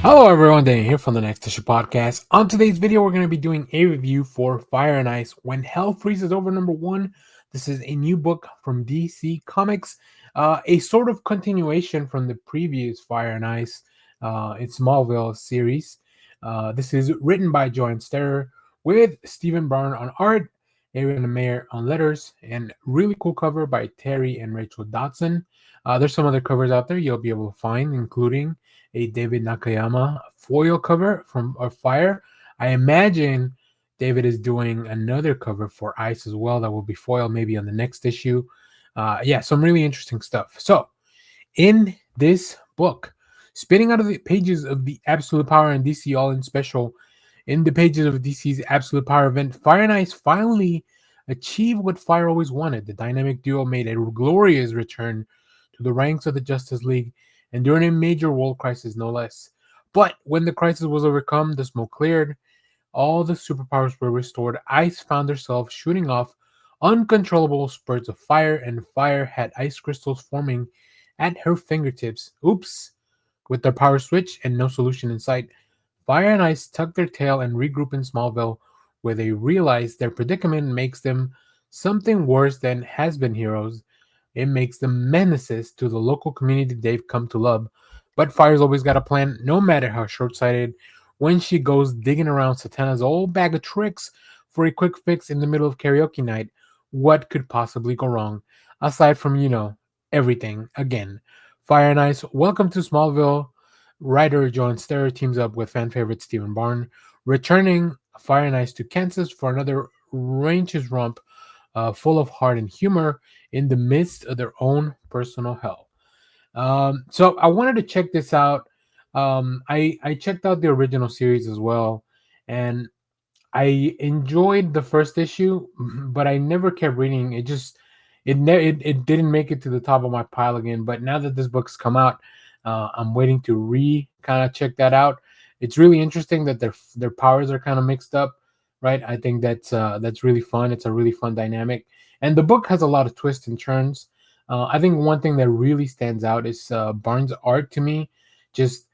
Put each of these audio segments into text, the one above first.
Hello everyone, Daniel here from the Next Issue Podcast. On today's video, we're going to be doing a review for Fire and Ice When Hell Freezes Over #1. This is a new book from DC Comics, a sort of continuation from the previous Fire and Ice, it's Smallville series. This is written by Joanne Sterer with Stephen Byrne on art, Adrian Mayer on letters, and really cool cover by Terry and Rachel Dotson. There's some other covers out there you'll be able to find, including a David Nakayama foil cover from Fire. I imagine David is doing another cover for Ice as well that will be foil maybe on the next issue. Yeah, some really interesting stuff. So, in this book, spinning out of the pages of the Absolute Power and DC All In Special, in the pages of DC's Absolute Power event, Fire and Ice finally achieved what Fire always wanted. The dynamic duo made a glorious return to the ranks of the Justice League, and during a major world crisis, no less. But when the crisis was overcome, the smoke cleared, all the superpowers were restored. Ice found herself shooting off uncontrollable spurts of fire, and Fire had ice crystals forming at her fingertips. Oops! With their power switch and no solution in sight, Fire and Ice tuck their tail and regroup in Smallville, where they realize their predicament makes them something worse than has-been heroes. It makes them menaces to the local community they've come to love. But Fire's always got a plan, no matter how short-sighted. When she goes digging around Satana's old bag of tricks for a quick fix in the middle of karaoke night, what could possibly go wrong? Aside from, everything again. Fire and Ice, welcome to Smallville. Writer John Sterer teams up with fan favorite Stephen Byrne, returning Fire and Ice to Kansas for another ranges romp full of heart and humor in the midst of their own personal hell. So I wanted to check this out. I checked out the original series as well, and I enjoyed the first issue, but I never kept reading. It didn't make it to the top of my pile again. But now that this book's come out, I'm waiting to kind of check that out. It's really interesting that their powers are kind of mixed up, right? I think that's really fun. It's a really fun dynamic, and the book has a lot of twists and turns. I think one thing that really stands out is Barnes' art to me. Just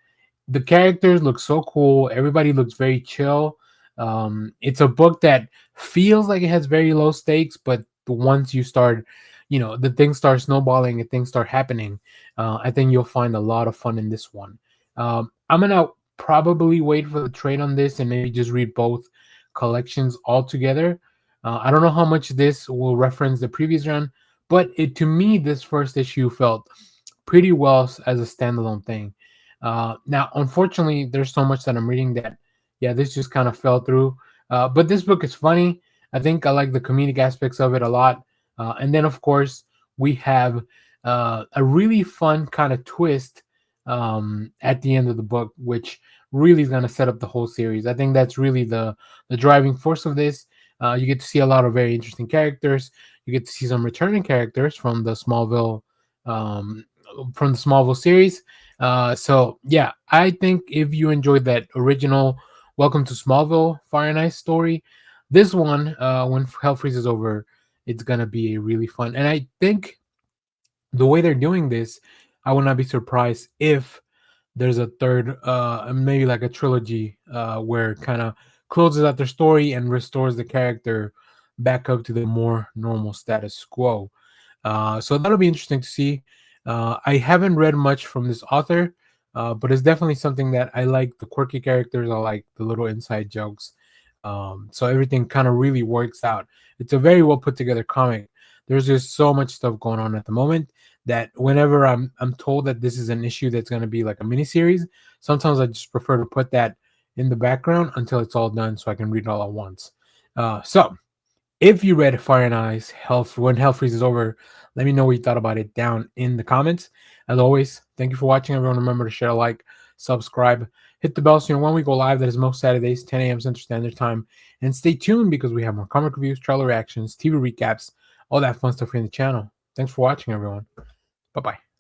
the characters look so cool. Everybody looks very chill. It's a book that feels like it has very low stakes, but once you start, the things start snowballing and things start happening. I think you'll find a lot of fun in this one. I'm gonna probably wait for the trade on this and maybe just read both collections all together. I don't know how much this will reference the previous run, but to me, this first issue felt pretty well as a standalone thing. Now, unfortunately, there's so much that I'm reading that, yeah, this just kind of fell through. But this book is funny. I think I like the comedic aspects of it a lot. And then, of course, we have a really fun kind of twist at the end of the book, which really is going to set up the whole series. I think that's really the driving force of this. You get to see a lot of very interesting characters. You get to see some returning characters um, from the Smallville series. So yeah, I think if you enjoyed that original Welcome to Smallville Fire and Ice story, this one, when Hell Freezes Over, it's gonna be really fun. And I think the way they're doing this, I would not be surprised if there's a third, maybe like a trilogy, where it kind of closes out their story and restores the character back up to the more normal status quo. So that'll be interesting to see. I haven't read much from this author, but it's definitely something that I like. The quirky characters, I like the little inside jokes. So everything kind of really works out. It's a very well put together comic. There's just so much stuff going on at the moment that whenever I'm told that this is an issue that's going to be like a mini series, sometimes I just prefer to put that in the background until it's all done so I can read it all at once. So if you read Fire and Ice, When Hell Freezes Over, let me know what you thought about it down in the comments. As always, thank you for watching, everyone. Remember to share, like, subscribe, hit the bell so you know when we go live. That is most Saturdays, 10 a.m. Central Standard Time. And stay tuned because we have more comic reviews, trailer reactions, TV recaps, all that fun stuff here in the channel. Thanks for watching, everyone. Bye-bye.